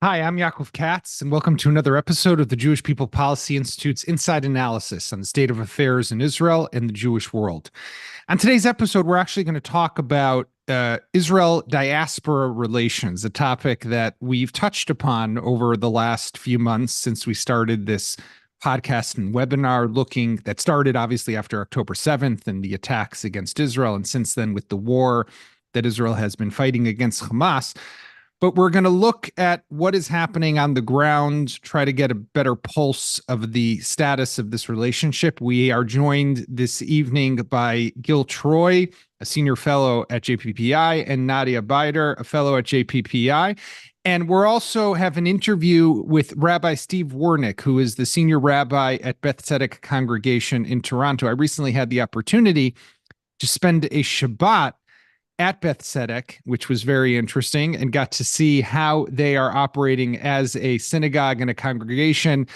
Hi, I'm Yaakov Katz, and welcome to another episode of the Jewish People Policy Institute's Inside Analysis on the state of affairs in Israel and the Jewish world. On today's episode, we're actually going to talk about Israel diaspora relations, a topic that we've touched upon over the last few months since we started this podcast and webinar that started obviously after October 7th and the attacks against Israel, and since then with the war that Israel has been fighting against Hamas. But we're going to look at what is happening on the ground, try to get a better pulse of the status of this relationship. We are joined this evening by Gil Troy, a senior fellow at JPPI, and Nadia, Beider, a fellow at JPPI. And we're also have an interview with Rabbi Steve Wernick, who is the senior rabbi at Beth Tzedec congregation in Toronto. I recently had the opportunity to spend a Shabbat at Beth Tzedec, which was very interesting, and got to see how they are operating as a synagogue and a congregation,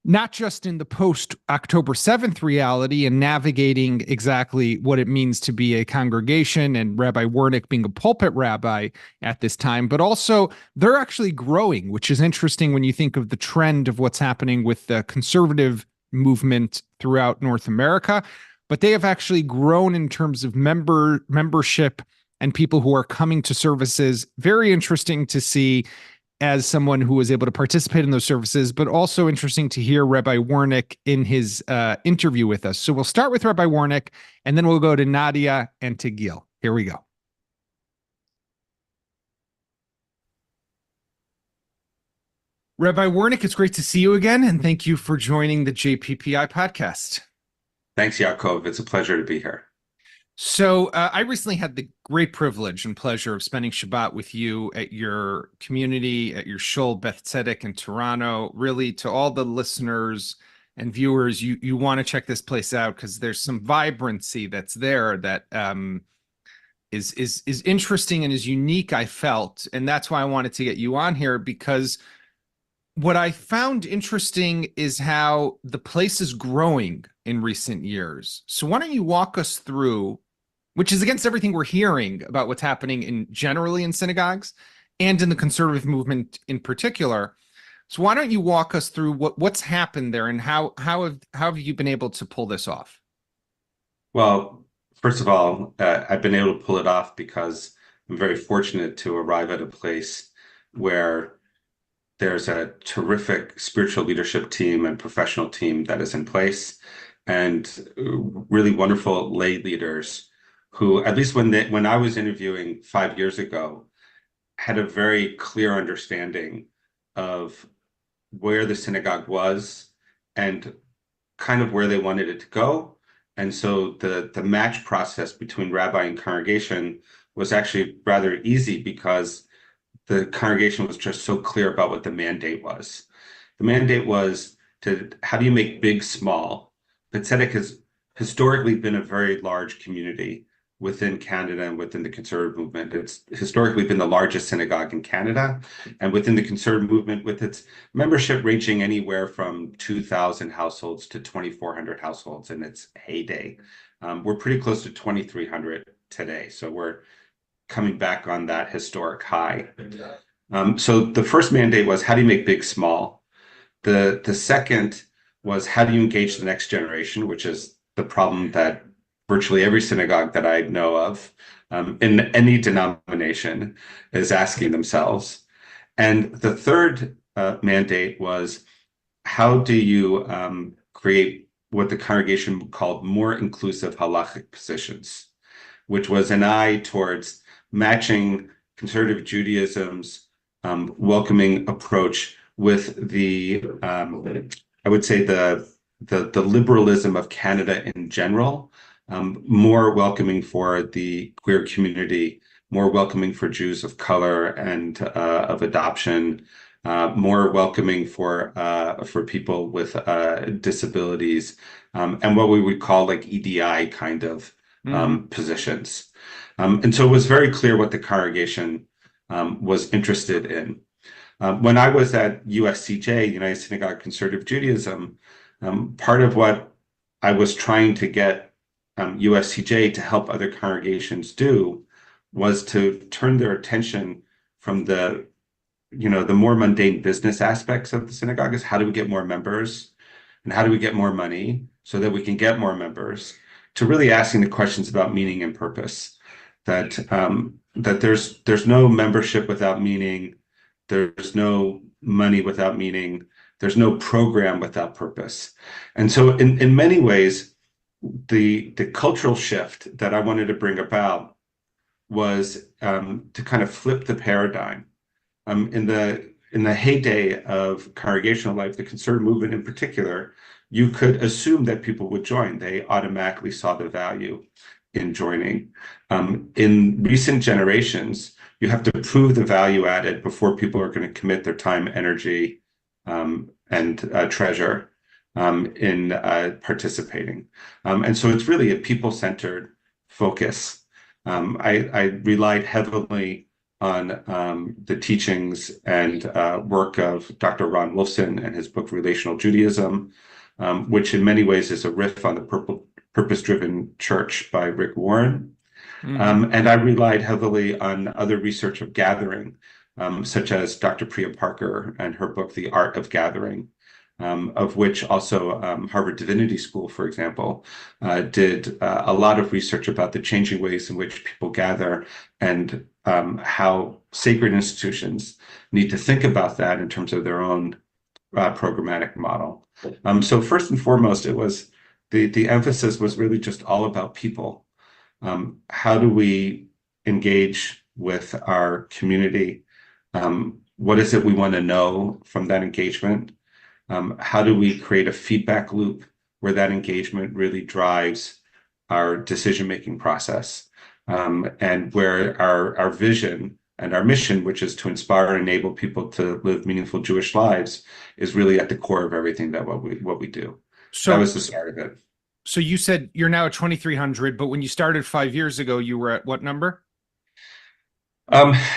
not just in the post-October 7th reality and navigating exactly what it means to be a congregation and Rabbi Wernick being a pulpit rabbi at this time, but also they're actually growing, which is interesting when you think of the trend of what's happening with the conservative movement throughout North America. But they have actually grown in terms of membership and people who are coming to services. Very interesting to see as someone who was able to participate in those services, but also interesting to hear Rabbi Wernick in his interview with us. So we'll start with Rabbi Wernick, and then we'll go to Nadia and to Gil. Here we go. Rabbi Wernick, it's great to see you again, and thank you for joining the JPPI podcast. Thanks, Yaakov. It's a pleasure to be here. So I recently had the great privilege and pleasure of spending Shabbat with you at your community, at your shul, Beth Tzedec in Toronto. Really, to all the listeners and viewers, you want to check this place out because there's some vibrancy that's there that is interesting and is unique, I felt. And that's why I wanted to get you on here, because what I found interesting is how the place is growing in recent years. So why don't you walk us through, which is against everything we're hearing about what's happening generally in synagogues and in the conservative movement in particular. So why don't you walk us through what's happened there and how have you been able to pull this off? Well, first of all, I've been able to pull it off because I'm very fortunate to arrive at a place where there's a terrific spiritual leadership team and professional team that is in place, and really wonderful lay leaders who, at least when I was interviewing 5 years ago, had a very clear understanding of where the synagogue was and kind of where they wanted it to go. And so the match process between rabbi and congregation was actually rather easy because the congregation was just so clear about what the mandate was. The mandate was how do you make big small? But Tzedec has historically been a very large community within Canada and within the conservative movement. It's historically been the largest synagogue in Canada, and within the conservative movement, with its membership ranging anywhere from 2,000 households to 2,400 households in its heyday. We're pretty close to 2,300 today, so we're coming back on that historic high. So the first mandate was, how do you make big small? The second was, how do you engage the next generation, which is the problem that virtually every synagogue that I know of in any denomination is asking themselves. And the third mandate was, how do you create what the congregation called more inclusive halachic positions, which was an eye towards matching conservative Judaism's welcoming approach with the, I would say, the liberalism of Canada in general, more welcoming for the queer community, more welcoming for Jews of color and of adoption, more welcoming for people with disabilities, and what we would call like EDI kind of positions. And so it was very clear what the congregation was interested in. When I was at USCJ, United Synagogue Conservative Judaism, part of what I was trying to get USCJ to help other congregations do was to turn their attention from the the more mundane business aspects of the synagogue is how do we get more members and how do we get more money so that we can get more members, to really asking the questions about meaning and purpose. That there's no membership without meaning, there's no money without meaning, there's no program without purpose. And so in many ways, the cultural shift that I wanted to bring about was to kind of flip the paradigm. In the heyday of congregational life, the conservative movement in particular, you could assume that people would join. They automatically saw the value in joining. In recent generations, you have to prove the value added before people are going to commit their time, energy, and treasure in participating. And so it's really a people-centered focus. I relied heavily on the teachings and work of Dr. Ron Wolfson and his book Relational Judaism, which in many ways is a riff on the Purpose-Driven Church by Rick Warren. And I relied heavily on other research of gathering, such as Dr. Priya Parker and her book, The Art of Gathering, of which also Harvard Divinity School, for example, did a lot of research about the changing ways in which people gather and how sacred institutions need to think about that in terms of their own programmatic model. So first and foremost, it was the emphasis was really just all about people. How do we engage with our community? What is it we want to know from that engagement? How do we create a feedback loop where that engagement really drives our decision-making process, and where our vision and our mission, which is to inspire and enable people to live meaningful Jewish lives, is really at the core of everything that what we do. So that was the start of it. So you said you're now at 2,300, but when you started 5 years ago, you were at what number?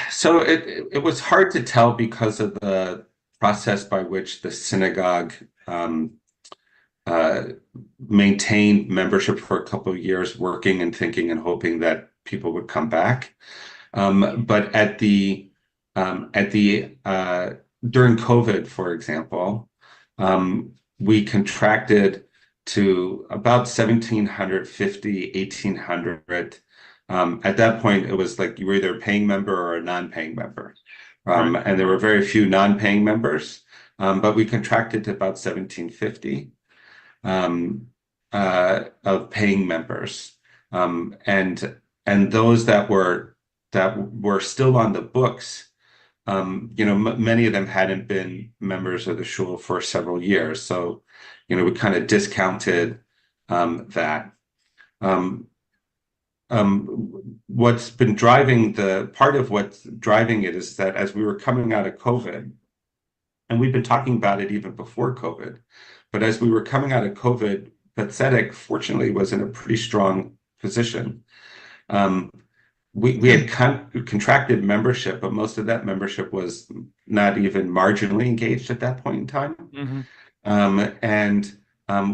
So it was hard to tell because of the process by which the synagogue maintained membership for a couple of years, working and thinking and hoping that people would come back. But during COVID, for example, we contracted to about 1,750, 1,800. At that point, it was like you were either a paying member or a non-paying member. And there were very few non-paying members, but we contracted to about 1,750 of paying members. And those that were still on the books, many of them hadn't been members of the shul for several years. So, we kind of discounted that. What's driving it is that as we were coming out of COVID, and we've been talking about it even before COVID, but as we were coming out of COVID, Tzedec fortunately was in a pretty strong position. We had contracted membership, but most of that membership was not even marginally engaged at that point in time.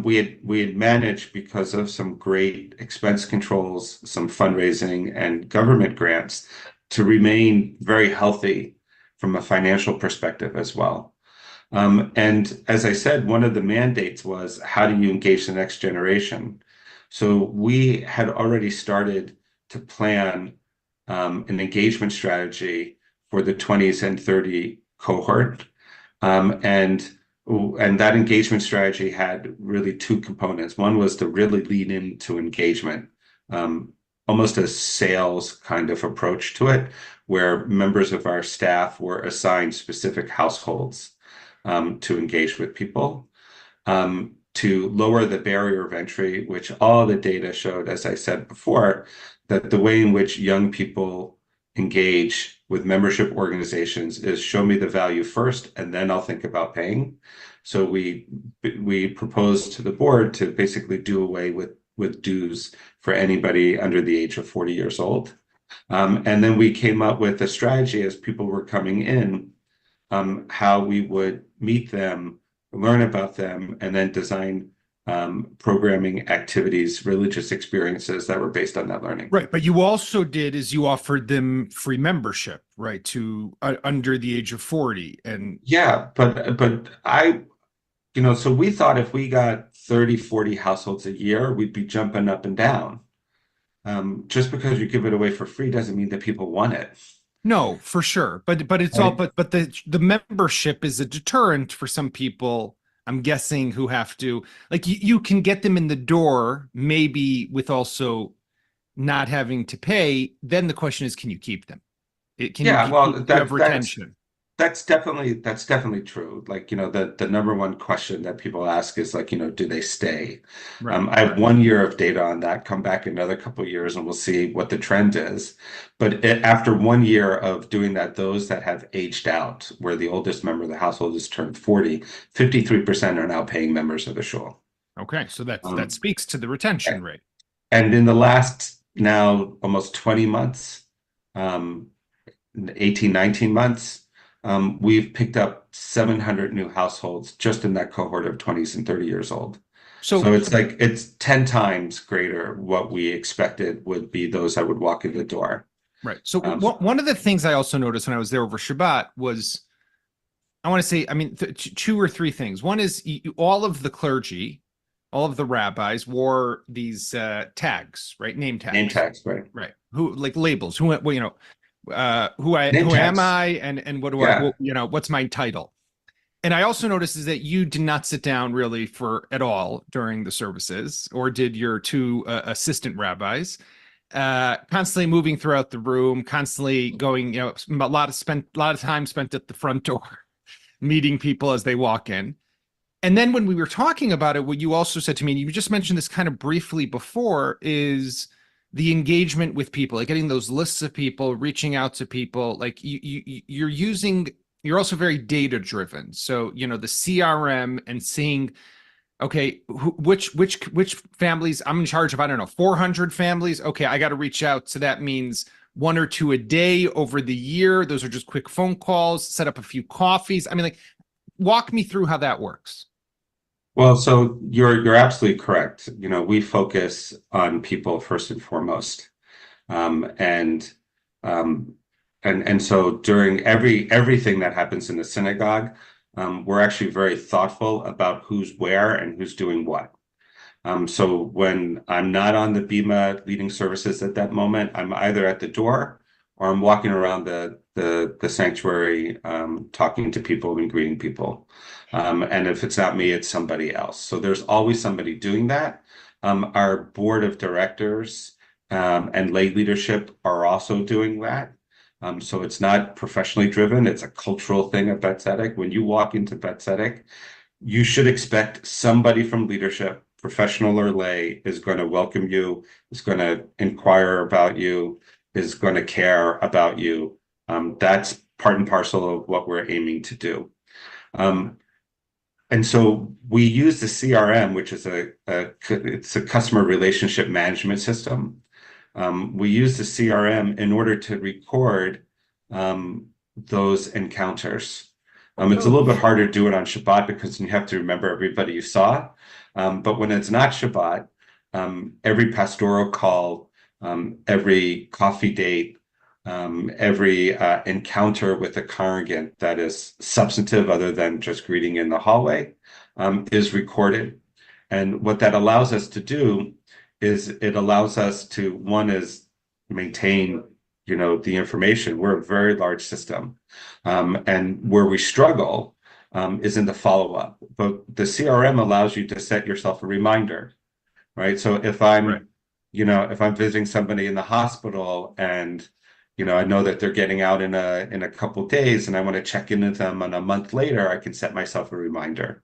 We had managed, because of some great expense controls, some fundraising and government grants, to remain very healthy from a financial perspective as well. And as I said, one of the mandates was, how do you engage the next generation? So we had already started to plan an engagement strategy for the 20s and 30 cohort. And that engagement strategy had really two components. One was to really lean into engagement, almost a sales kind of approach to it, where members of our staff were assigned specific households to engage with people, to lower the barrier of entry, which all the data showed, as I said before, that the way in which young people engage with membership organizations is show me the value first, and then I'll think about paying. So we proposed to the board to basically do away with dues for anybody under the age of 40 years old. And then we came up with a strategy as people were coming in, how we would meet them, learn about them, and then design programming activities, religious experiences that were based on that learning. Right, but you also did is you offered them free membership, right, to under the age of 40. And Yeah, but so we thought if we got 30, 40 households a year, we'd be jumping up and down. Just because you give it away for free doesn't mean that people want it. no, for sure. But it's all Right? but the membership is a deterrent for some people, I'm guessing, who have to, like, you can get them in the door, maybe with also not having to pay. Then the question is, can you keep them? Can you Yeah, keep, well, do you have retention? that's definitely true. Like, the number one question that people ask is like, do they stay? Right. I have 1 year of data on that. Come back another couple of years and we'll see what the trend is. But after 1 year of doing that, those that have aged out, where the oldest member of the household has turned 40, 53% are now paying members of the shul. Okay, so that Um, speaks to the retention rate. and in the last now almost 20 months, um, 18, 19 months, we've picked up 700 new households just in that cohort of 20s and 30 years old. So So it's 10 times greater what we expected would be those that would walk in the door. right. So Um, one of the things I also noticed when I was there over Shabbat was, I want to say, I mean, two or three things. One is all of the clergy, all of the rabbis wore these tags, right? Name Name tags, tags, right? right? Who, like, labels? Who, well, Name who am tags. I, and what do I, Yeah. what's my title? And I also noticed is that you did not sit down really for at all during the services, or did your two assistant rabbis, constantly moving throughout the room, constantly going, a lot of time spent at the front door, meeting people as they walk in. And then when we were talking about it, what you also said to me, and you just mentioned this kind of briefly before, is the engagement with people, like getting those lists of people, reaching out to people. Like you're also very data driven. So, the CRM and seeing, okay, which families I'm in charge of, I don't know, 400 families. Okay, I got to reach out. So that means one or two a day over the year. Those are just quick phone calls, set up a few coffees. I mean, like, walk me through how that works. Well, so you're absolutely correct. We focus on people first and foremost. Um, and um, and so during everything that happens in the synagogue, we're actually very thoughtful about who's where and who's doing what. So when I'm not on the Bima leading services at that moment, I'm either at the door or I'm walking around the sanctuary, talking to people and greeting people. And if it's not me, it's somebody else. So there's always somebody doing that. Our board of directors and lay leadership are also doing that. So it's not professionally driven, it's a cultural thing at Beth Tzedec. When you walk into Beth Tzedec, you should expect somebody from leadership, professional or lay, is going to welcome you, is going to inquire about you, is going to care about you. That's part and parcel of what we're aiming to do. And so we use the CRM, which is it's a customer relationship management system. We use the CRM in order to record those encounters. It's a little bit harder to do it on Shabbat because you have to remember everybody you saw. But when it's not Shabbat, every pastoral call, every coffee date, every encounter with a congregant that is substantive other than just greeting in the hallway, is recorded. And what that allows us to do is it allows us to, one is maintain, the information. We're a very large system. And where we struggle is in the follow-up. But the CRM allows you to set yourself a reminder, right? So if Right. if I'm visiting somebody in the hospital and I know that they're getting out in a couple days and I want to check in with them on a month later, I can set myself a reminder.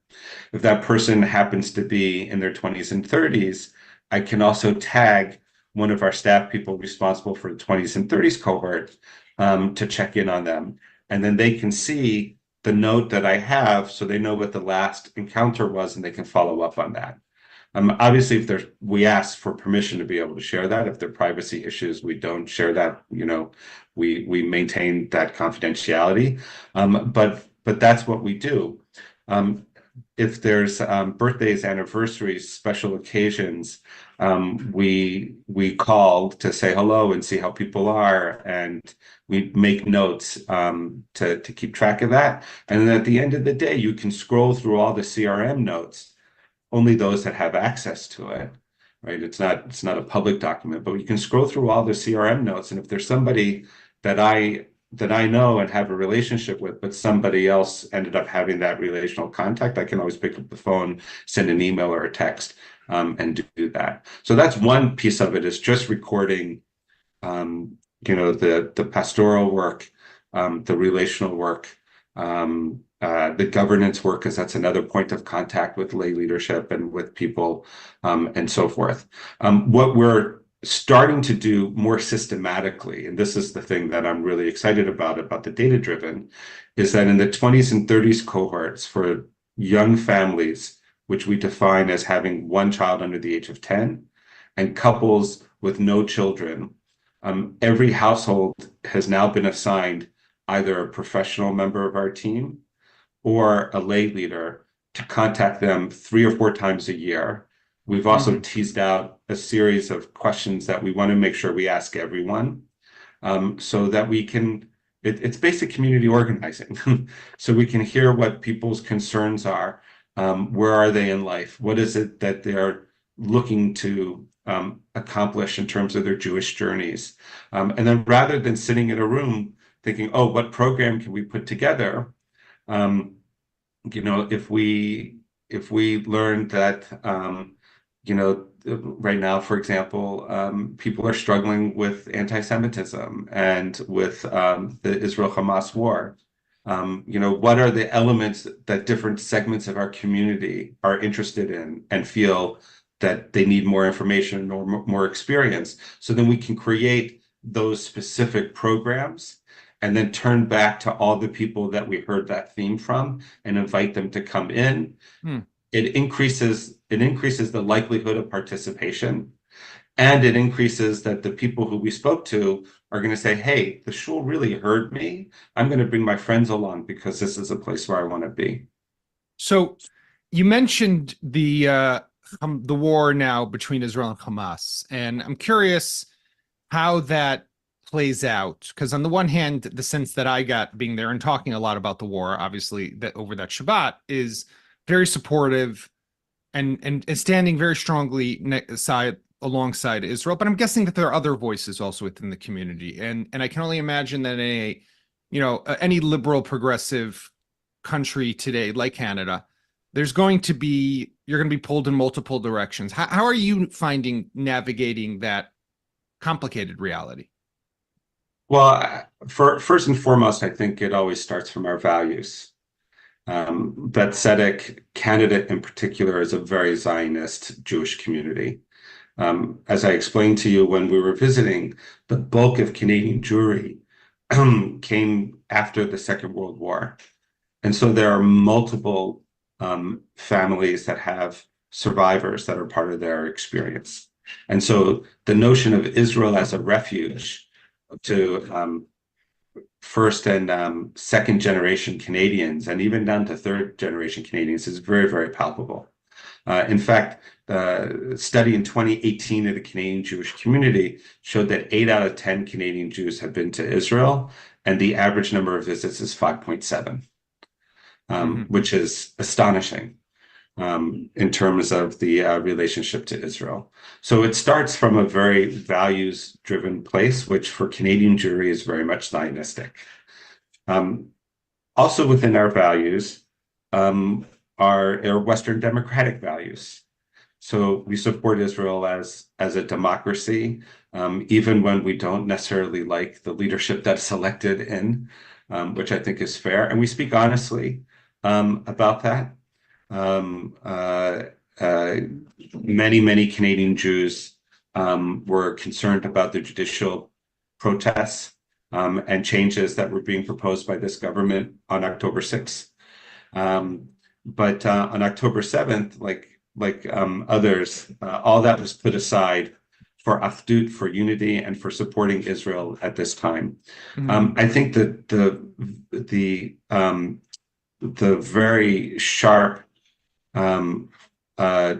If that person happens to be in their 20s and 30s, I can also tag one of our staff people responsible for the 20s and 30s cohort to check in on them. And then they can see the note that I have so they know what the last encounter was and they can follow up on that. Obviously, we ask for permission to be able to share that. If there are privacy issues, we don't share that. We maintain that confidentiality. But that's what we do. if there's birthdays, anniversaries, special occasions, we call to say hello and see how people are, and we make notes to keep track of that. And then at the end of the day, you can scroll through all the CRM notes, only those that have access to it, right? It's not a public document, but you can scroll through all the CRM notes, and if there's somebody that I know and have a relationship with, but somebody else ended up having that relational contact, I can always pick up the phone, send an email or a text, and do that. So that's one piece of it, is just recording, the pastoral work, the relational work, the governance work, because that's another point of contact with lay leadership and with people, and so forth. What we're starting to do more systematically, and this is the thing that I'm really excited about the data-driven, is that in the 20s and 30s cohorts for young families, which we define as having one child under the age of 10, and couples with no children, every household has now been assigned either a professional member of our team or a lay leader to contact them 3 or 4 times a year. We've also teased out a series of questions that we want to make sure we ask everyone, so that we can, it's basic community organizing. So we can hear what people's concerns are. Where are they in life? What is it that they're looking to accomplish in terms of their Jewish journeys? And then rather than sitting in a room thinking, oh, what program can we put together? If we learned that, right now, for example, people are struggling with anti-Semitism and with the Israel-Hamas war. What are the elements that different segments of our community are interested in and feel that they need more information or more experience? So then we can create those specific programs and then turn back to all the people that we heard that theme from and invite them to come in. It increases the likelihood of participation, and it increases that the people who we spoke to are going to say, hey, the shul really heard me. I'm going to bring my friends along because this is a place where I want to be. So you mentioned the war now between Israel and Hamas, and I'm curious how that plays out, because on the one hand, the sense that I got being there and talking a lot about the war, obviously, that over that Shabbat, is very supportive and standing very strongly alongside Israel. But I'm guessing that there are other voices also within the community, and I can only imagine that any liberal progressive country today, like Canada, you're going to be pulled in multiple directions. How are you finding navigating that complicated reality? Well, first and foremost, I think it always starts from our values. That Tzedec candidate in particular is a very Zionist Jewish community. As I explained to you when we were visiting, the bulk of Canadian Jewry came after the Second World War. And so there are multiple families that have survivors that are part of their experience. And so the notion of Israel as a refuge to first and second generation Canadians, and even down to third generation Canadians, is very, very palpable. In fact, the study in 2018 of the Canadian Jewish community showed that 8 out of 10 Canadian Jews have been to Israel, and the average number of visits is 5.7, which is astonishing in terms of the relationship to Israel. So it starts from a very values-driven place, which for Canadian Jewry is very much Zionistic. Also within our values are our Western democratic values. So we support Israel as a democracy, even when we don't necessarily like the leadership that's elected in, which I think is fair. And we speak honestly about that. Many Canadian Jews were concerned about the judicial protests and changes that were being proposed by this government on October 6th. But on October 7th, like others, all that was put aside for Achdut, for unity, and for supporting Israel at this time. I think that the very sharp um, uh,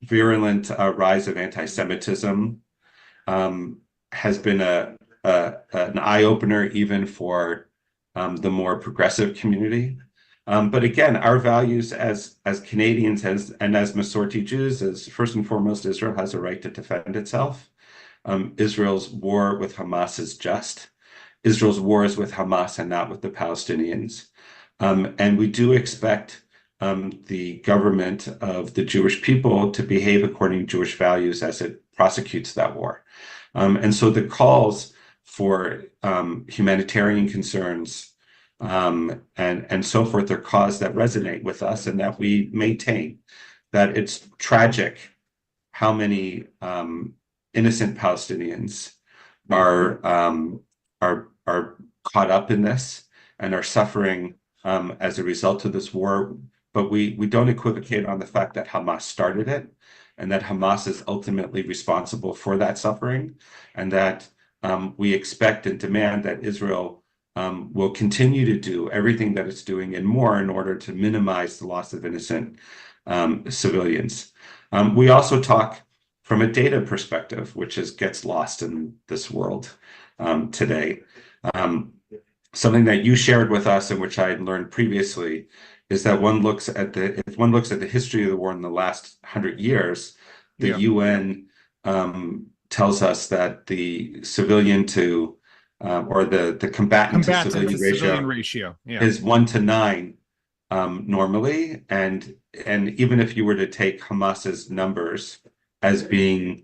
virulent rise of anti-Semitism has been an eye-opener even for the more progressive community. But again, our values as Canadians and as Masorti Jews is first and foremost, Israel has a right to defend itself. Israel's war with Hamas is just. Israel's war is with Hamas and not with the Palestinians. And we do expect the government of the Jewish people to behave according to Jewish values as it prosecutes that war. And so the calls for humanitarian concerns and so forth are cause that resonate with us and that we maintain that it's tragic how many innocent Palestinians are caught up in this and are suffering as a result of this war. But we don't equivocate on the fact that Hamas started it and that Hamas is ultimately responsible for that suffering, and that we expect and demand that Israel will continue to do everything that it's doing and more in order to minimize the loss of innocent civilians. We also talk from a data perspective, which gets lost in this world today. Something that you shared with us and which I had learned previously is that if one looks at the history of the war in the last 100 years, the UN tells us that the civilian to or the combatant to civilian ratio is 1 to 9 normally, and even if you were to take Hamas's numbers as being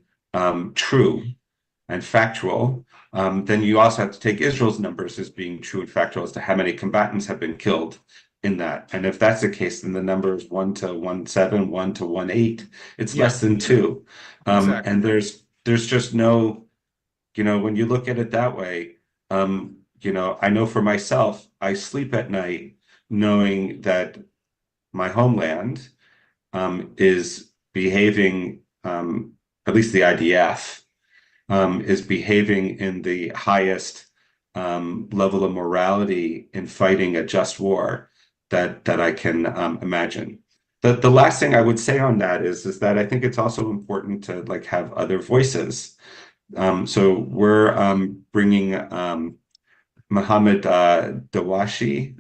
true and factual, then you also have to take Israel's numbers as being true and factual as to how many combatants have been killed in that. And if that's the case, then the number is 1 to 1.7, 1 to 1.8. It's less than 2. Exactly. And there's just no, when you look at it that way, I know for myself, I sleep at night knowing that my homeland is behaving, at least the IDF, is behaving in the highest level of morality in fighting a just war that I can imagine. The last thing I would say on that is that I think it's also important to have other voices. So we're bringing Mohammed Dawashi.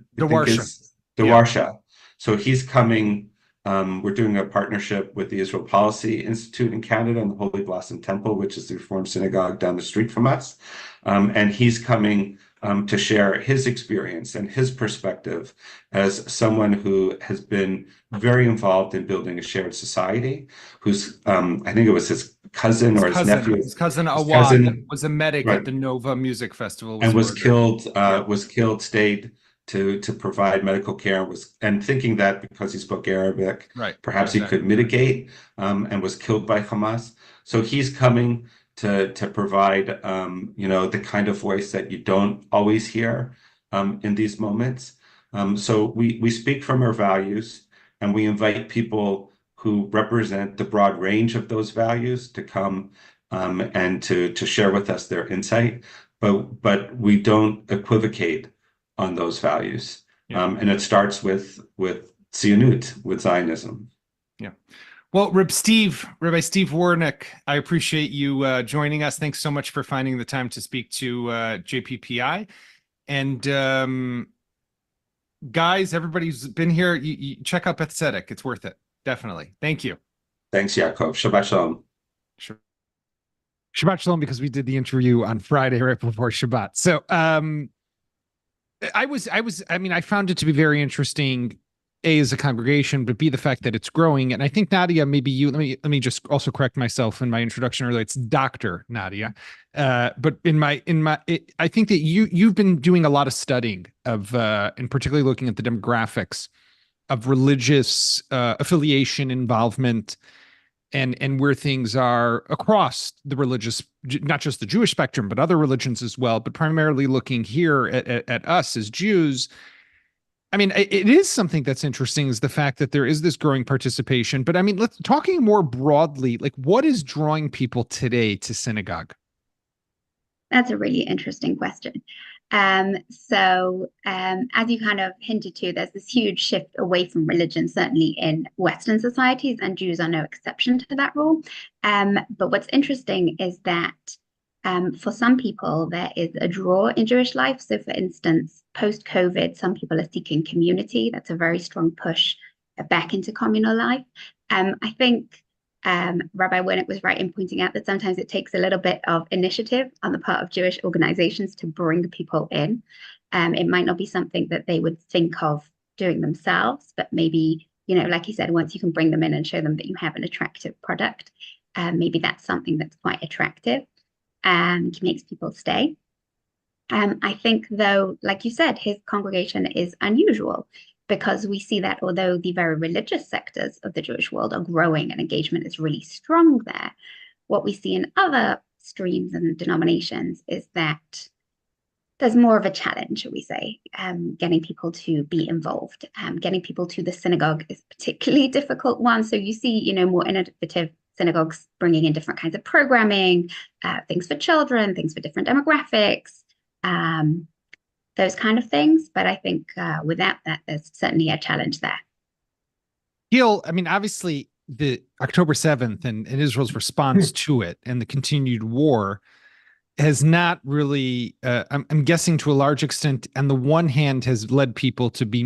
Dawarsha. So he's coming. We're doing a partnership with the Israel Policy Institute in Canada and the Holy Blossom Temple, which is the Reformed synagogue down the street from us. And he's coming to share his experience and his perspective as someone who has been very involved in building a shared society, who's, I think it was his cousin or his nephew. His cousin Awad was a medic at the Nova Music Festival. And was killed, stayed to provide medical care, and thinking that because he spoke Arabic, perhaps he could mitigate, and was killed by Hamas. So he's coming to provide the kind of voice that you don't always hear in these moments. So we speak from our values, and we invite people who represent the broad range of those values to come and to share with us their insight. But we don't equivocate on those values. And it starts with Zionut, with Zionism. Yeah. Well, Rabbi Steve Wernick, I appreciate you joining us. Thanks so much for finding the time to speak to JPPI. And guys, everybody's been here. You check out Beth Tzedec. It's worth it. Definitely. Thank you. Thanks, Yaakov. Shabbat shalom. Sure. Shabbat shalom, because we did the interview on Friday right before Shabbat. So I found it to be very interesting, A, as a congregation, but B, the fact that it's growing. And I think, Nadia, maybe you, let me just also correct myself in my introduction earlier. It's Dr. Nadia. But I think that you've been doing a lot of studying of, and particularly looking at the demographics of religious affiliation, involvement, and where things are across the religious, not just the Jewish spectrum, but other religions as well, but primarily looking here at us as Jews. I mean, it is something that's interesting, is the fact that there is this growing participation. But I mean, talking more broadly, what is drawing people today to synagogue? That's a really interesting question. As you kind of hinted to, there's this huge shift away from religion, certainly in Western societies, and Jews are no exception to that rule. But what's interesting is that for some people, there is a draw in Jewish life. So, for instance, post-COVID, some people are seeking community. That's a very strong push back into communal life. I think Rabbi Wernick was right in pointing out that sometimes it takes a little bit of initiative on the part of Jewish organizations to bring people in. It might not be something that they would think of doing themselves, but maybe, like you said, once you can bring them in and show them that you have an attractive product, maybe that's something that's quite attractive and makes people stay. I think, though, like you said, his congregation is unusual because we see that although the very religious sectors of the Jewish world are growing and engagement is really strong there, what we see in other streams and denominations is that there's more of a challenge, shall we say, getting people to be involved. Getting people to the synagogue is a particularly difficult one. So you see, more innovative synagogues bringing in different kinds of programming, things for children, things for different demographics, those kind of things. But I think without that, there's certainly a challenge there. Gil, I mean, obviously, the October 7th and Israel's response to it and the continued war has not really, I'm guessing to a large extent, on the one hand, has led people to be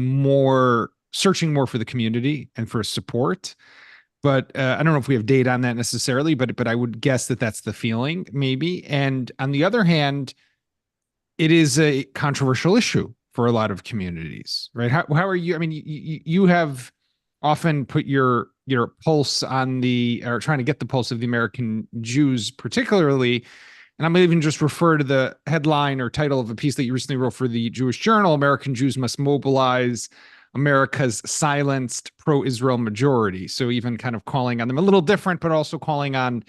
searching more for the community and for support. But I don't know if we have data on that necessarily, but I would guess that that's the feeling, maybe. And on the other hand, it is a controversial issue for a lot of communities, right? How are you? I mean, you have often put your pulse on or trying to get the pulse of the American Jews, particularly. And I'm even just refer to the headline or title of a piece that you recently wrote for the Jewish Journal: American Jews Must Mobilize America's Silenced Pro-Israel Majority. So even kind of calling on them a little different, but also calling on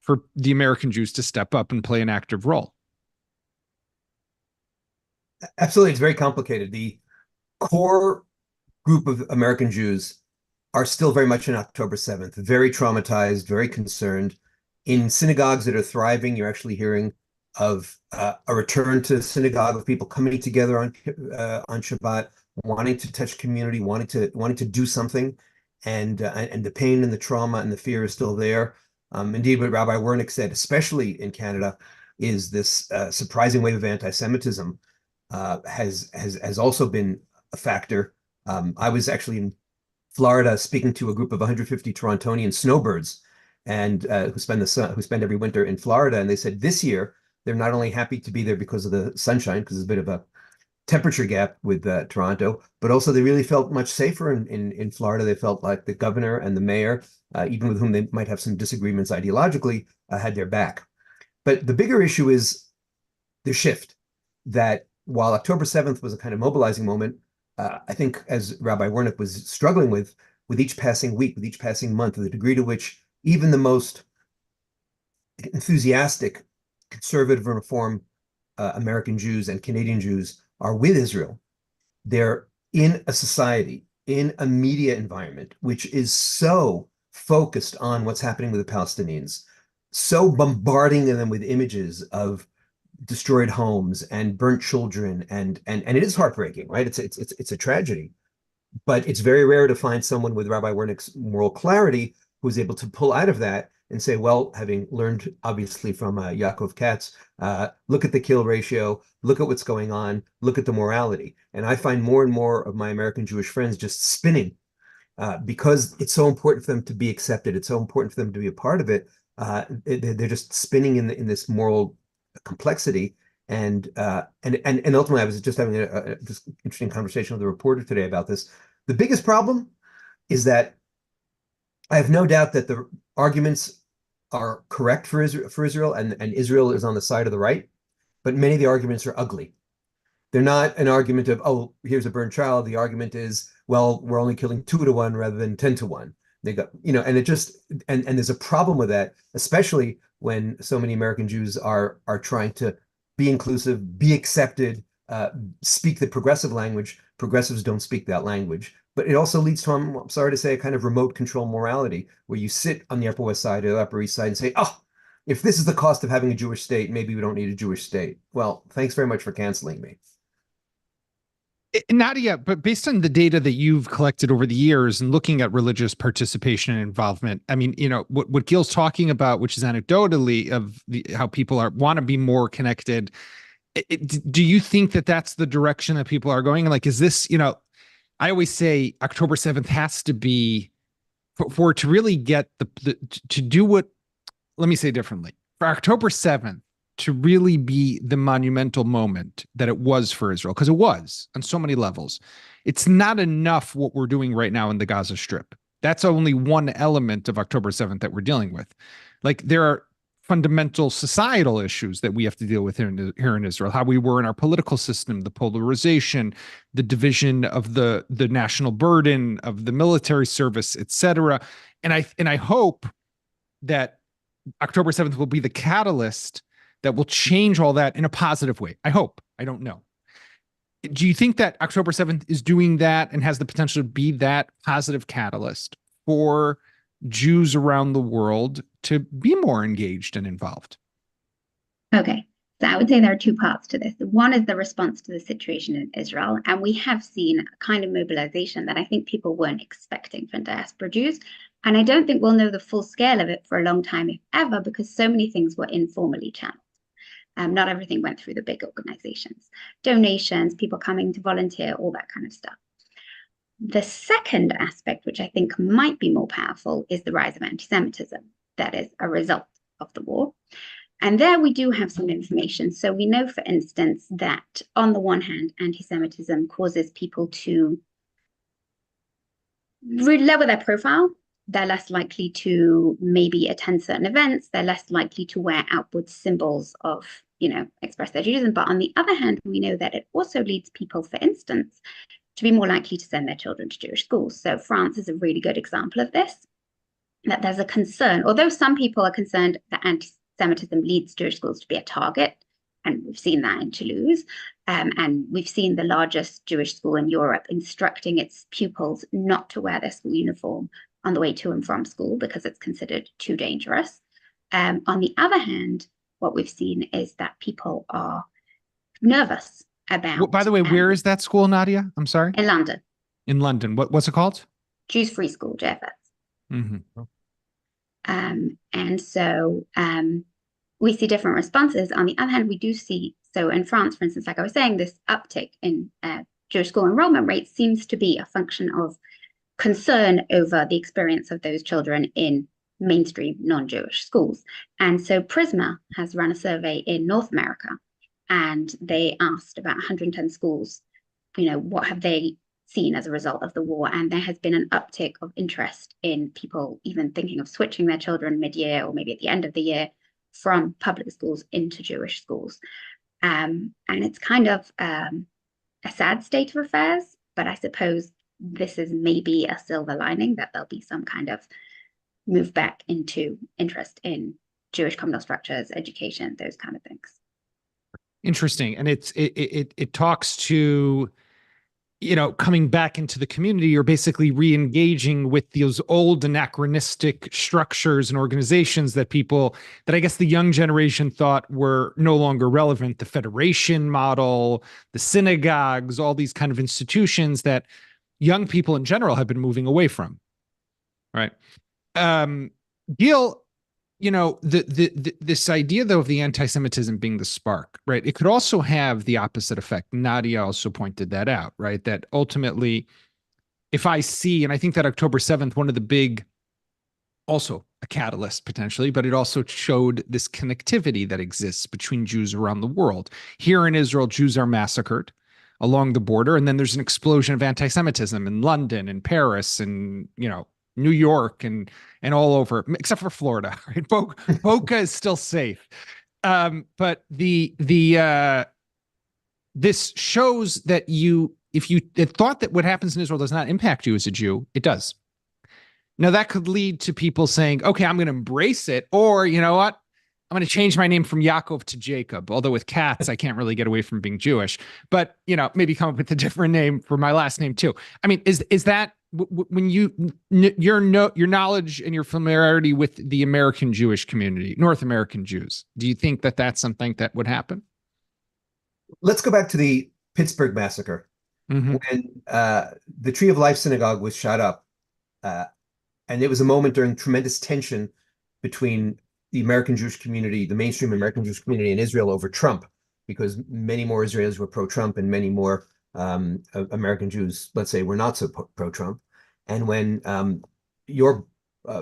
for the American Jews to step up and play an active role. Absolutely. It's very complicated. The core group of American Jews are still very much in October 7th, very traumatized, very concerned. In synagogues that are thriving, you're actually hearing of a return to synagogue, of people coming together on Shabbat, wanting to touch community, wanting to do something, and the pain and the trauma and the fear is still there. Indeed, what Rabbi Wernick said, especially in Canada, is this surprising wave of anti-Semitism has also been a factor. I was actually in Florida speaking to a group of 150 Torontonian snowbirds, and who spend every winter in Florida, and they said this year they're not only happy to be there because of the sunshine, because there's a bit of a temperature gap with Toronto, but also they really felt much safer in Florida. They felt like the governor and the mayor, even with whom they might have some disagreements ideologically, had their back. But the bigger issue is the shift, that while October 7th was a kind of mobilizing moment, I think, as Rabbi Wernick was struggling with each passing week, with each passing month, the degree to which even the most enthusiastic conservative and reform American Jews and Canadian Jews are with Israel, they're in a society, in a media environment, which is so focused on what's happening with the Palestinians, so bombarding them with images of destroyed homes and burnt children, and it is heartbreaking, right? It's a tragedy, but it's very rare to find someone with Rabbi Wernick's moral clarity who's able to pull out of that and say, well, having learned obviously from Yaakov Katz, look at the kill ratio, look at what's going on, look at the morality. And I find more and more of my American Jewish friends just spinning because it's so important for them to be accepted. It's so important for them to be a part of it. They're just spinning in this moral complexity. And ultimately, I was just having this interesting conversation with a reporter today about this. The biggest problem is that I have no doubt that the arguments are correct for Israel, and Israel is on the side of the right, but many of the arguments are ugly. They're not an argument of, oh, here's a burned child. The argument is, well, we're only killing 2 to 1 rather than 10 to 1. They got, and it just, and there's a problem with that, especially when so many American Jews are trying to be inclusive, be accepted, speak the progressive language. Progressives don't speak that language. But it also leads to, I'm sorry to say, a kind of remote control morality, where you sit on the Upper West Side or the Upper East Side and say, oh, if this is the cost of having a Jewish state, maybe we don't need a Jewish state. Well, thanks very much for canceling me. Nadia, but based on the data that you've collected over the years and looking at religious participation and involvement, I mean, what Gil's talking about, which is anecdotally of how people want to be more connected. Do you think that that's the direction that people are going? Like, is this, I always say October 7th has to be for it to really get to do what, let me say differently, for October 7th to really be the monumental moment that it was for Israel, because it was on so many levels. It's not enough what we're doing right now in the Gaza Strip. That's only one element of October 7th that we're dealing with. Like, there are fundamental societal issues that we have to deal with here in Israel, how we were in our political system, the polarization, the division of the national burden of the military service, etc. And I hope that October 7th will be the catalyst that will change all that in a positive way. I hope. I don't know. Do you think that October 7th is doing that and has the potential to be that positive catalyst for Jews around the world to be more engaged and involved? Okay. So I would say there are two parts to this. One is the response to the situation in Israel. And we have seen a kind of mobilization that I think people weren't expecting from diaspora Jews. And I don't think we'll know the full scale of it for a long time, if ever, because so many things were informally channeled. Not everything went through the big organizations. Donations, people coming to volunteer, all that kind of stuff. The second aspect, which I think might be more powerful, is the rise of anti-Semitism that is a result of the war. And there we do have some information. So we know, for instance, that on the one hand, anti-Semitism causes people to lower their profile. They're less likely to maybe attend certain events. They're less likely to wear outward symbols of, express their Judaism. But on the other hand, we know that it also leads people, for instance, to be more likely to send their children to Jewish schools. So France is a really good example of this, that there's a concern, although some people are concerned that anti-Semitism leads Jewish schools to be a target, and we've seen that in Toulouse, and we've seen the largest Jewish school in Europe instructing its pupils not to wear their school uniform on the way to and from school because it's considered too dangerous. On the other hand, what we've seen is that people are nervous about. Well, by the way, where is that school, Nadia? I'm sorry. In London. In London. What's it called? Jews Free School, JFS. Mm-hmm. And so we see different responses. On the other hand, we do see, so in France, for instance, like I was saying, this uptick in Jewish school enrollment rates seems to be a function of concern over the experience of those children in mainstream non-Jewish schools. And so Prisma has run a survey in North America, and they asked about 110 schools, what have they seen as a result of the war? And there has been an uptick of interest in people even thinking of switching their children mid-year or maybe at the end of the year from public schools into Jewish schools. And it's kind of a sad state of affairs, but I suppose this is maybe a silver lining, that there'll be some kind of move back into interest in Jewish communal structures, education, those kind of things. Interesting. And it talks to, coming back into the community, or basically re-engaging with those old anachronistic structures and organizations that I guess the young generation thought were no longer relevant. The federation model, the synagogues, all these kind of institutions that young people in general have been moving away from. Right. Gil, this idea, though, of the anti-Semitism being the spark, right? It could also have the opposite effect. Nadia also pointed that out, right? That ultimately, if I see, and I think that October 7th, one of the big, also a catalyst potentially, but it also showed this connectivity that exists between Jews around the world. Here in Israel, Jews are massacred along the border, and then there's an explosion of anti-Semitism in London and Paris and, New York and all over, except for Florida. Right? Boca is still safe, but this shows that if you thought that what happens in Israel does not impact you as a Jew, it does. Now that could lead to people saying, "Okay, I'm going to embrace it," or you know what, I'm going to change my name from Yaakov to Jacob. Although with Katz, I can't really get away from being Jewish, but maybe come up with a different name for my last name too. I mean, is that when your knowledge and your familiarity with the American Jewish community, North American Jews, do you think that that's something that would happen? Let's go back to the Pittsburgh massacre. Mm-hmm. When the Tree of Life synagogue was shot up, and it was a moment during tremendous tension between the American Jewish community, the mainstream American Jewish community in Israel over Trump, because many more Israelis were pro-Trump and many more American Jews, let's say, were not so pro-Trump. And when your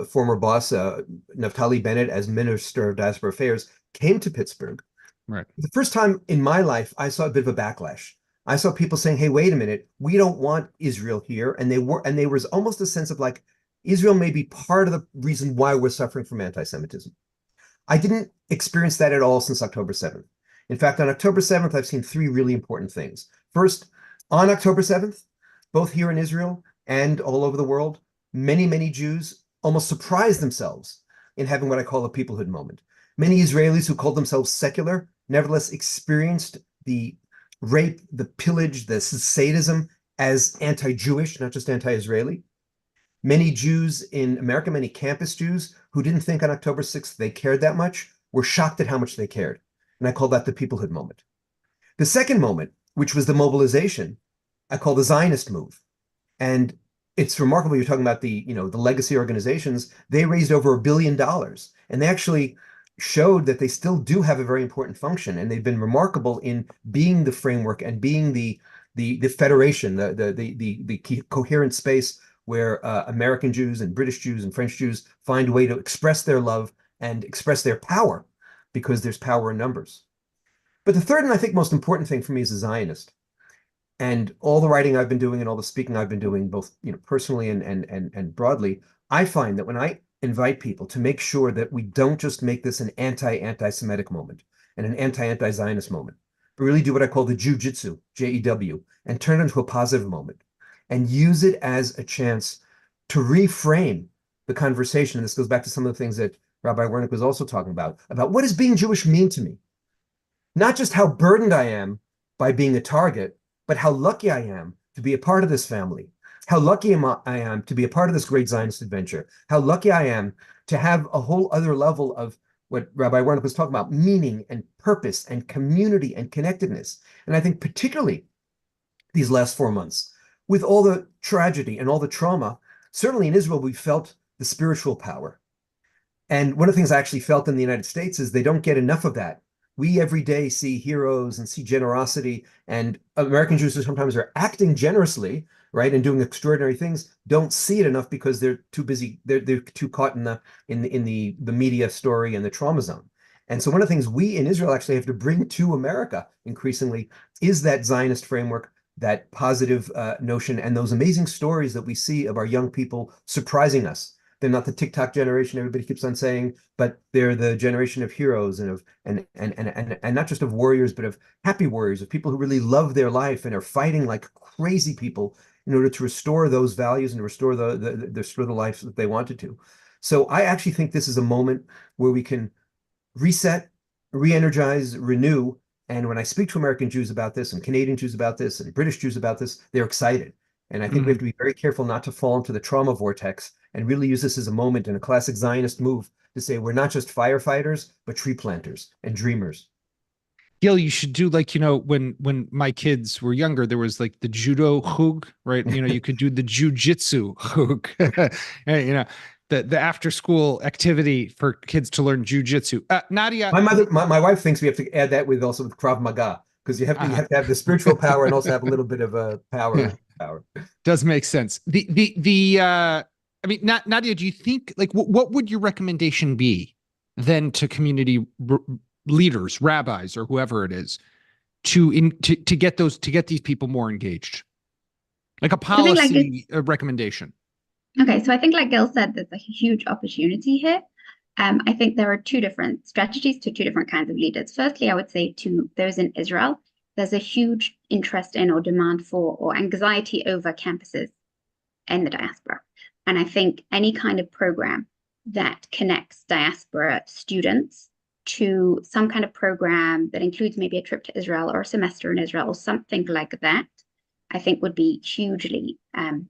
former boss, Naftali Bennett, as Minister of Diaspora Affairs, came to Pittsburgh, right, the first time in my life, I saw a bit of a backlash. I saw people saying, "Hey, wait a minute, we don't want Israel here," and there was almost a sense of like Israel may be part of the reason why we're suffering from anti-Semitism. I didn't experience that at all since October 7th. In fact, on October 7th, I've seen three really important things. First, on October 7th, both here in Israel and all over the world, many, many Jews almost surprised themselves in having what I call a peoplehood moment. Many Israelis who called themselves secular nevertheless experienced the rape, the pillage, the sadism as anti-Jewish, not just anti-Israeli. Many Jews in America, many campus Jews who didn't think on October 6th they cared that much, were shocked at how much they cared. And I call that the peoplehood moment. The second moment, which was the mobilization, I call the Zionist move. And it's remarkable you're talking about the legacy organizations. They raised over $1 billion, and they actually showed that they still do have a very important function, and they've been remarkable in being the framework and being the federation, the coherent space where American Jews and British Jews and French Jews find a way to express their love and express their power, because there's power in numbers. But the third and I think most important thing for me as a Zionist, and all the writing I've been doing and all the speaking I've been doing, both personally and broadly, I find that when I invite people to make sure that we don't just make this an anti-Semitic moment and an anti-Zionist moment, but really do what I call the Jiu-Jitsu, J-E-W, and turn it into a positive moment and use it as a chance to reframe the conversation. And this goes back to some of the things that Rabbi Wernick was also talking about what does being Jewish mean to me? Not just how burdened I am by being a target, but how lucky I am to be a part of this family. How lucky I am to be a part of this great Zionist adventure. How lucky I am to have a whole other level of what Rabbi Wernick was talking about, meaning and purpose and community and connectedness. And I think particularly these last 4 months, with all the tragedy and all the trauma, certainly in Israel, we felt the spiritual power. And one of the things I actually felt in the United States is they don't get enough of that. We every day see heroes and see generosity, and American Jews who sometimes are acting generously, right, and doing extraordinary things, don't see it enough because they're too busy. They're too caught in the media story and the trauma zone. And so one of the things we in Israel actually have to bring to America increasingly is that Zionist framework, that positive notion, and those amazing stories that we see of our young people surprising us. They're not the TikTok generation everybody keeps on saying, but they're the generation of heroes and not just of warriors, but of happy warriors, of people who really love their life and are fighting like crazy people in order to restore those values and restore the life that they wanted to. So I actually think this is a moment where we can reset, re-energize, renew. And when I speak to American Jews about this and Canadian Jews about this and British Jews about this, they're excited. And I think we have to be very careful not to fall into the trauma vortex and really use this as a moment in a classic Zionist move to say we're not just firefighters, but tree planters and dreamers. Gil, you should do like, when my kids were younger, there was like the judo hug, right? You could do the jujitsu hug, the after school activity for kids to learn jujitsu. Nadia, my wife thinks we have to add that with Krav Maga, because you have to have the spiritual power and also have a little bit of a power. Does make sense. Nadia, do you think what would your recommendation be then to community leaders, rabbis, or whoever it is, to get these people more engaged, like a policy recommendation? Okay, so I think, like Gil said, there's a huge opportunity here. I think there are two different strategies to two different kinds of leaders. Firstly, I would say to those in Israel, there's a huge interest in or demand for or anxiety over campuses in the diaspora. And I think any kind of program that connects diaspora students to some kind of program that includes maybe a trip to Israel or a semester in Israel or something like that I think would be hugely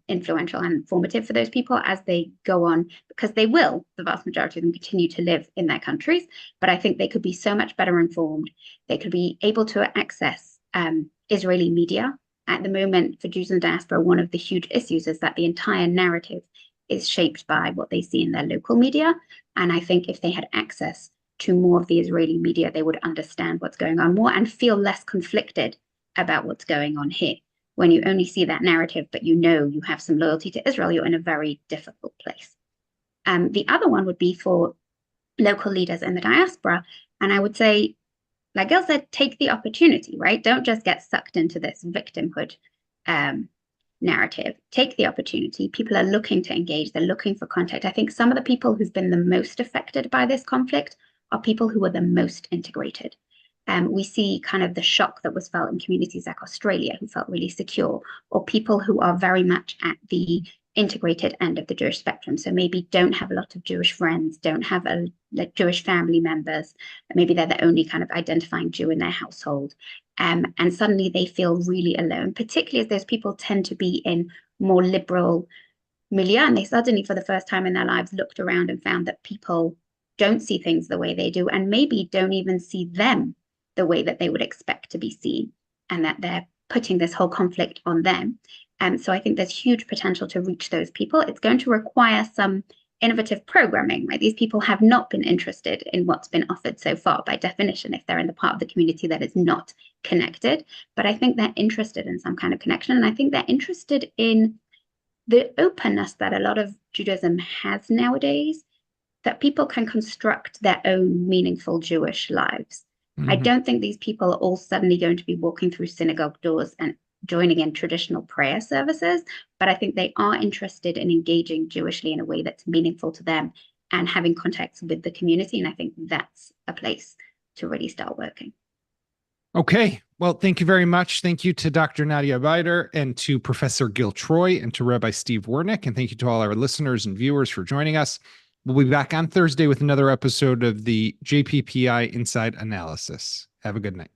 influential and formative for those people as they go on, because they will, the vast majority of them, continue to live in their countries. But I think they could be so much better informed. They could be able to access Israeli media. At the moment, for Jews in the diaspora, one of the huge issues is that the entire narrative is shaped by what they see in their local media. And I think if they had access to more of the Israeli media, they would understand what's going on more and feel less conflicted about what's going on here. When you only see that narrative, but you know you have some loyalty to Israel, you're in a very difficult place. The other one would be for local leaders in the diaspora. And I would say, like Gil said, take the opportunity, right? Don't just get sucked into this victimhood narrative. Take the opportunity. People are looking to engage. They're looking for contact. I think some of the people who've been the most affected by this conflict are people who are the most integrated. We see kind of the shock that was felt in communities like Australia, who felt really secure, or people who are very much at the integrated end of the Jewish spectrum. So maybe don't have a lot of Jewish friends, don't have like Jewish family members, maybe they're the only kind of identifying Jew in their household. And suddenly they feel really alone, particularly as those people tend to be in more liberal milieu, and they suddenly, for the first time in their lives, looked around and found that people don't see things the way they do, and maybe don't even see them the way that they would expect to be seen, and that they're putting this whole conflict on them. So I think there's huge potential to reach those people. It's going to require some innovative programming, right? These people have not been interested in what's been offered so far by definition, if they're in the part of the community that is not connected. But I think they're interested in some kind of connection. And I think they're interested in the openness that a lot of Judaism has nowadays, that people can construct their own meaningful Jewish lives. Mm-hmm. I don't think these people are all suddenly going to be walking through synagogue doors and joining in traditional prayer services, but I think they are interested in engaging Jewishly in a way that's meaningful to them and having contacts with the community. And I think that's a place to really start working. Okay. Well, thank you very much. Thank you to Dr. Nadia Beider and to Professor Gil Troy and to Rabbi Steve Wernick. And thank you to all our listeners and viewers for joining us. We'll be back on Thursday with another episode of the JPPI Inside Analysis. Have a good night.